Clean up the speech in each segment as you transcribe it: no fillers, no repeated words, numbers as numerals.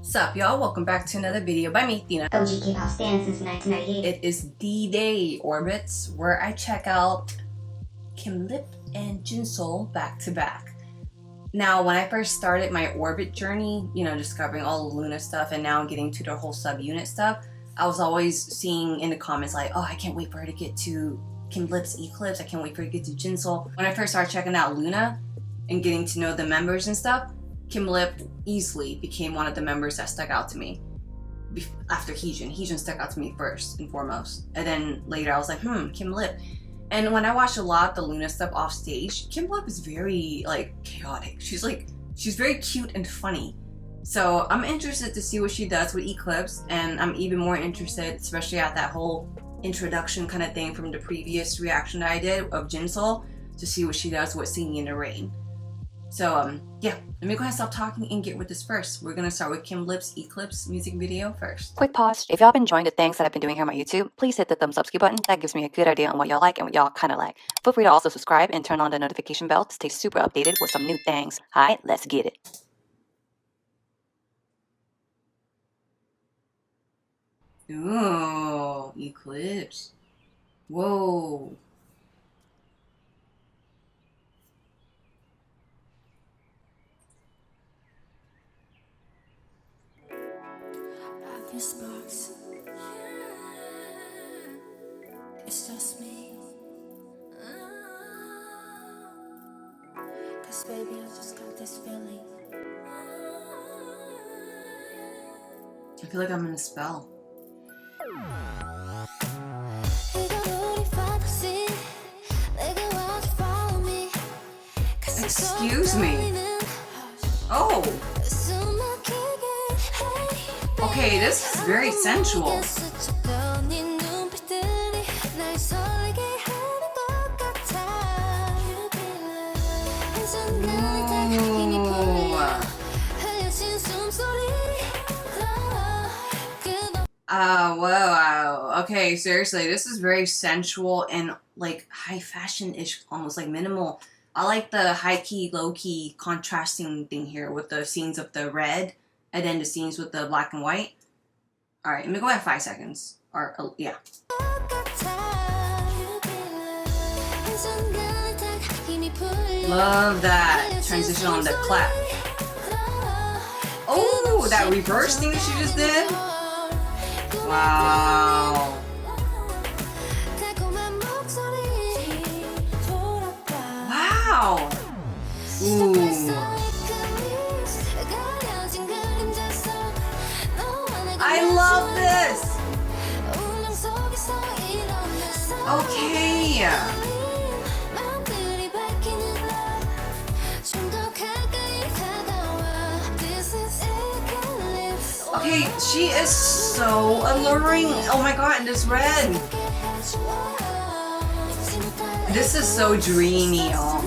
Sup y'all, welcome back to another video by me, Tina. OG Kpop stan since 1998. It is D-Day Orbits, where I check out Lip and JinSoul back to back. Now, when I first started my Orbit journey, you know, discovering all the LOONA stuff and now getting to the whole subunit stuff, I was always seeing in the comments like, oh, I can't wait for her to get to Lip's Eclipse, I can't wait for her to get to JinSoul. When I first started checking out LOONA and getting to know the members and stuff, Lip easily became one of the members that stuck out to me. After Heejun stuck out to me first and foremost. And then later I was like, Lip. And when I watched a lot of the LOONA stuff off stage, Lip is very like chaotic. She's very cute and funny. So I'm interested to see what she does with Eclipse, and I'm even more interested, especially at that whole introduction kind of thing from the previous reaction that I did of JinSoul, to see what she does with Singing in the Rain. So yeah, let me go ahead and stop talking and get with this first. We're gonna start with Lip's Eclipse music video first. Quick pause. If y'all been enjoying the things that I've been doing here on my YouTube, please hit the thumbs up button. That gives me a good idea on what y'all like and what y'all kind of like. Feel free to also subscribe and turn on the notification bell to stay super updated with some new things. Alright, let's get it. Ooh, Eclipse. Whoa. This box, it's just me. Cause baby, I just got this feeling. I feel like I'm in a spell. Excuse me. Oh. Okay, this is very sensual. Wow. Okay, seriously, this is very sensual and like high fashion-ish, almost like minimal. I like the high-key, low-key contrasting thing here with the scenes of the red and then the scenes with the black and white. Alright, let me go at 5 seconds. Or, yeah. Love that transition on the clap. Oh, that reverse thing she just did? Wow. Wow. Ooh. I love this! Okay! Okay, she is so alluring! Oh my god, and this red! This is so dreamy, y'all.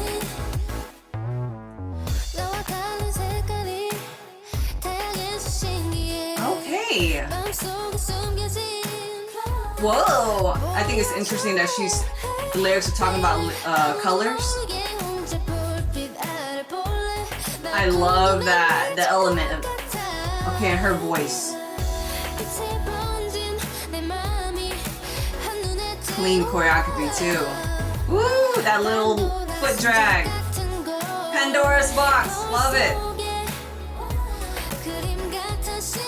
Okay! Whoa! I think it's interesting that the lyrics are talking about colors. I love that, the element of, okay, and her voice. Clean choreography too. Woo! That little foot drag. Pandora's box, love it.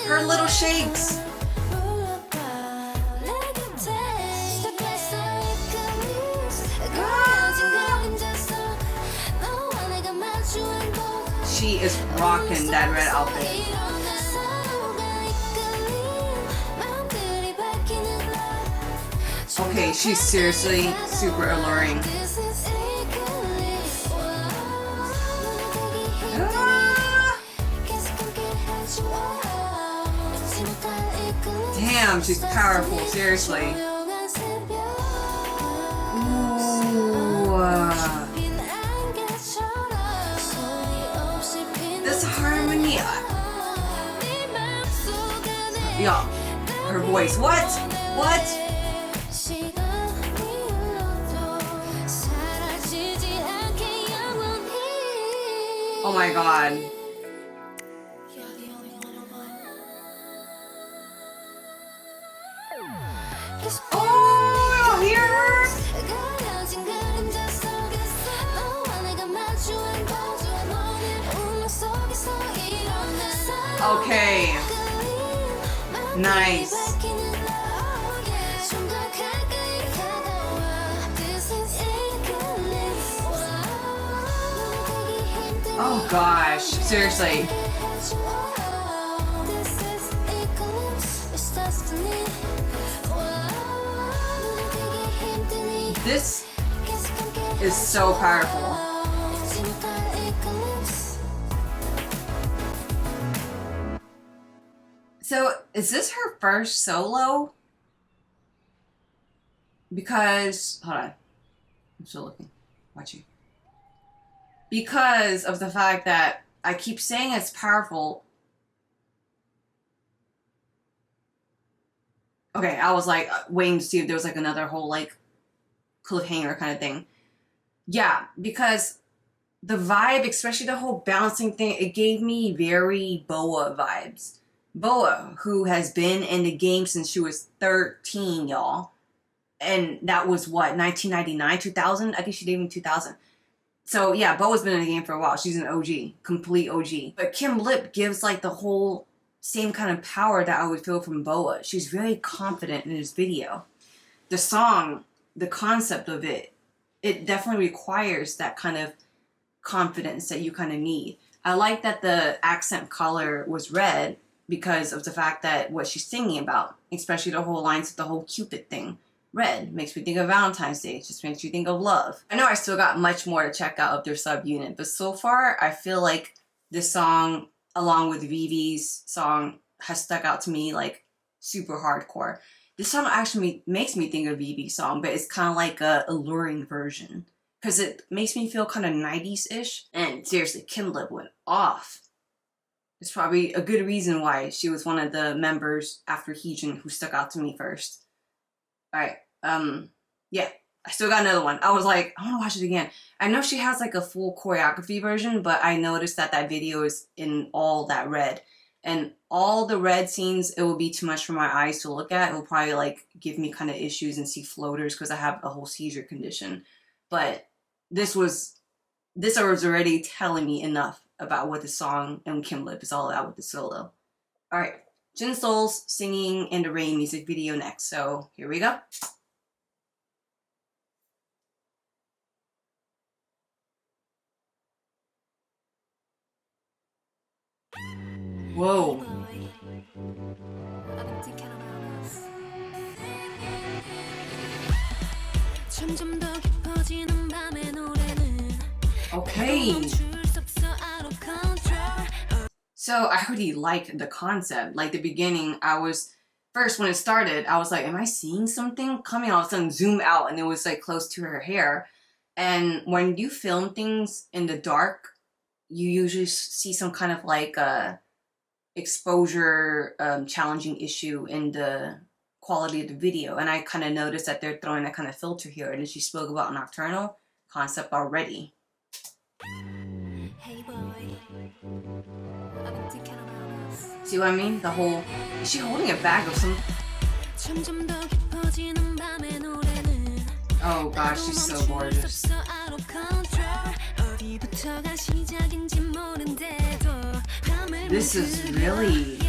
Her little shakes. She is rocking that red outfit. Okay, she's seriously super alluring. Damn, she's powerful, seriously. This harmony. Yeah, her voice. What? Oh my god. Oh, hear her? Okay. Nice. Oh gosh, seriously. This is so powerful. So, is this her first solo? Because, hold on. I'm still looking. Watching. Because of the fact that I keep saying it's powerful. Okay, I was like waiting to see if there was like another whole like cliffhanger kind of thing. Yeah, because the vibe, especially the whole bouncing thing, it gave me very Boa vibes. Boa, who has been in the game since she was 13, y'all. And that was what, 1999, 2000? I think she debuted in 2000. So yeah, Boa's been in the game for a while. She's an OG, complete OG. But Kim Lip gives like the whole same kind of power that I would feel from Boa. She's very confident in this video. The song, the concept of it, it definitely requires that kind of confidence that you kind of need. I like that the accent color was red because of the fact that what she's singing about, especially the whole lines of the whole Cupid thing. Red makes me think of Valentine's Day. It just makes you think of love. I know I still got much more to check out of their subunit, but so far I feel like this song, along with Vivi's song, has stuck out to me like super hardcore. This song actually makes me think of Vivi's song, but it's kind of like a alluring version because it makes me feel kind of 90s-ish. And seriously, Kim Lip went off. It's probably a good reason why she was one of the members after Heejin who stuck out to me first. Alright, yeah, I still got another one. I was like, I want to watch it again. I know she has like a full choreography version, but I noticed that that video is in all that red. And all the red scenes, it will be too much for my eyes to look at. It will probably like give me kind of issues and see floaters because I have a whole seizure condition. But this was already telling me enough about what the song and Kim Lip is all about with the solo. Alright. JinSoul's Singing in the Rain music video next, so here we go. Whoa. Okay. So I already liked the concept. Like the beginning, first when it started, I was like, am I seeing something coming? All of a sudden zoom out and it was like close to her hair. And when you film things in the dark, you usually see some kind of like exposure challenging issue in the quality of the video. And I kind of noticed that they're throwing that kind of filter here. And then she spoke about nocturnal concept already. See what I mean? The whole... Is she holding a bag of some... Oh gosh, she's so gorgeous. This is really...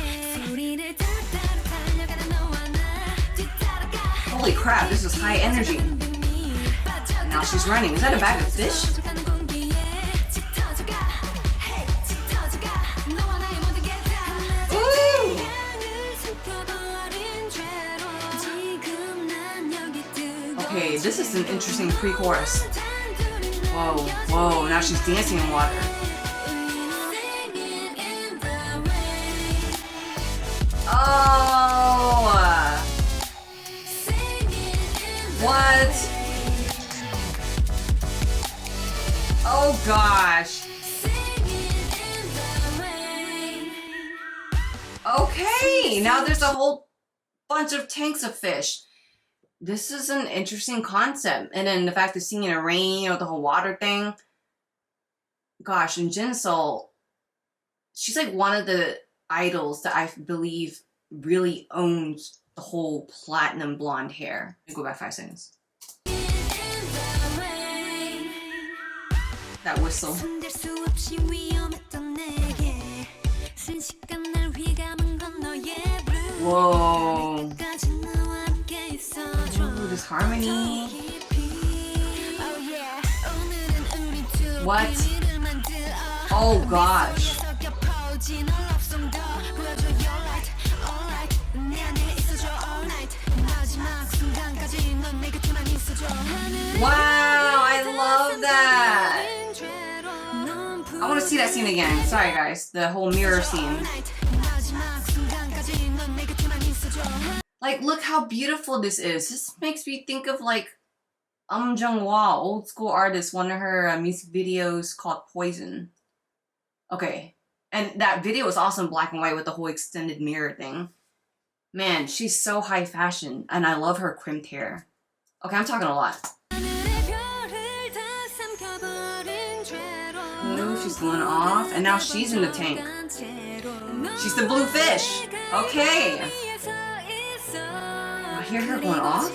Holy crap, this is high energy. And now she's running. Is that a bag of fish? Okay, this is an interesting pre-chorus. Whoa, whoa, now she's dancing in water. Oh! What? Oh gosh. Okay, now there's a whole bunch of tanks of fish. This is an interesting concept. And then the fact of singing in the rain or the whole water thing. Gosh, and JinSoul, she's like one of the idols that I believe really owns the whole platinum blonde hair. Go back 5 seconds. That whistle. Whoa. Ooh, this harmony. What? Oh gosh. Wow, I love that. I want to see that scene again. Sorry guys, the whole mirror scene. Like, look how beautiful this is. This makes me think of like Jung-hwa, old school artist, one of her music videos called Poison. Okay, and that video was also in black and white with the whole extended mirror thing. Man, she's so high fashion, and I love her crimped hair. Okay, I'm talking a lot. Ooh, she's going off, and now she's in the tank. She's the blue fish. Okay. I hear her going off.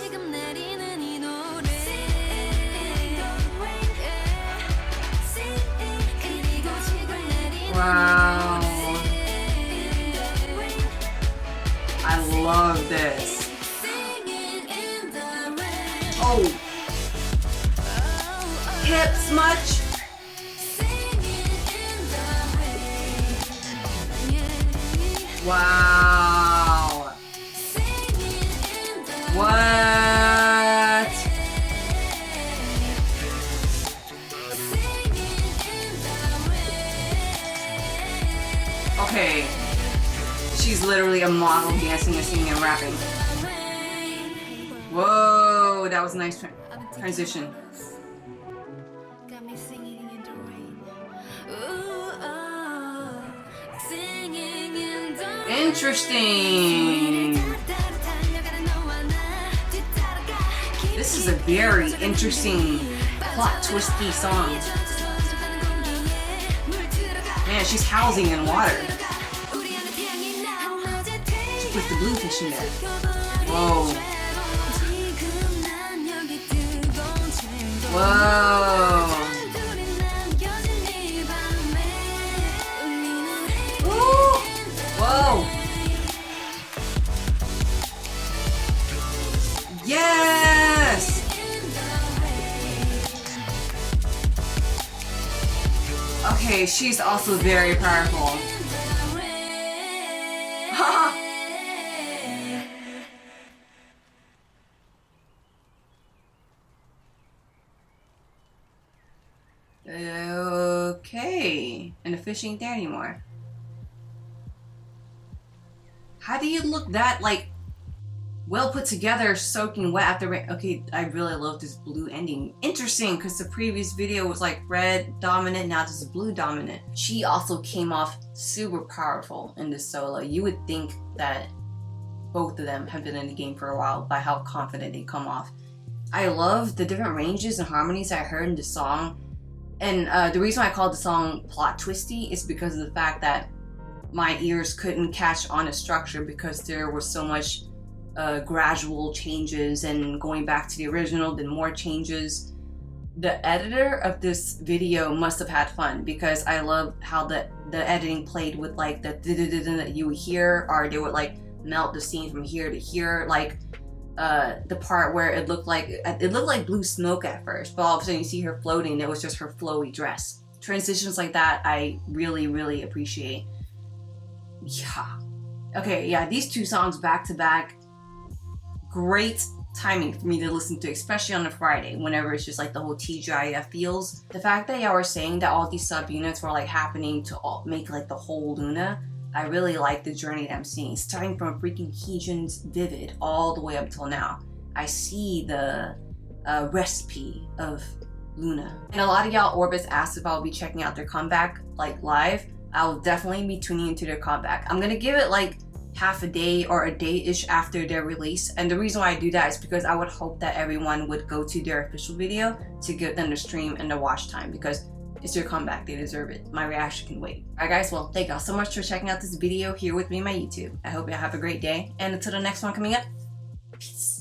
Wow. I love this. Oh. Hips much? Wow. What? Okay. She's literally a model dancing and singing and rapping. Whoa, that was a nice transition. Interesting. This is a very interesting plot twisty song. Man, she's housing in water. She puts the blue fish in there. Whoa. Whoa. Woo. Whoa. Yes. Okay, she's also very powerful. Okay, and the fish ain't there anymore. How do you look that like well put together, soaking wet after rain? Okay, I really love this blue ending. Interesting, because the previous video was like red dominant, now this is blue dominant. She also came off super powerful in this solo. You would think that both of them have been in the game for a while by how confident they come off. I love the different ranges and harmonies I heard in the song. And the reason I called the song plot twisty is because of the fact that my ears couldn't catch on a structure because there was so much gradual changes and going back to the original, then more changes. The editor of this video must have had fun because I love how the editing played with like the that you would hear, or they would like melt the scene from here to here, like the part where it looked like blue smoke at first, but all of a sudden you see her floating and it was just her flowy dress. Transitions like that I really appreciate. Yeah. Okay, yeah, these two songs back to back, great timing for me to listen to, especially on a Friday whenever it's just like the whole TGIF feels. The fact that y'all were saying that all these subunits were like happening to all make like the whole LOONA, I really like the journey that I'm seeing, starting from freaking Heejin's Vivid all the way up till now. I see the recipe of LOONA. And a lot of y'all Orbits asked if I'll be checking out their comeback like live. I'll definitely be tuning into their comeback. I'm gonna give it like half a day or a day-ish after their release. And the reason why I do that is because I would hope that everyone would go to their official video to give them the stream and the watch time, because It's their comeback. They deserve it. My reaction can wait. Alright guys, well, thank y'all so much for checking out this video here with me on my YouTube. I hope y'all have a great day. And until the next one coming up, peace.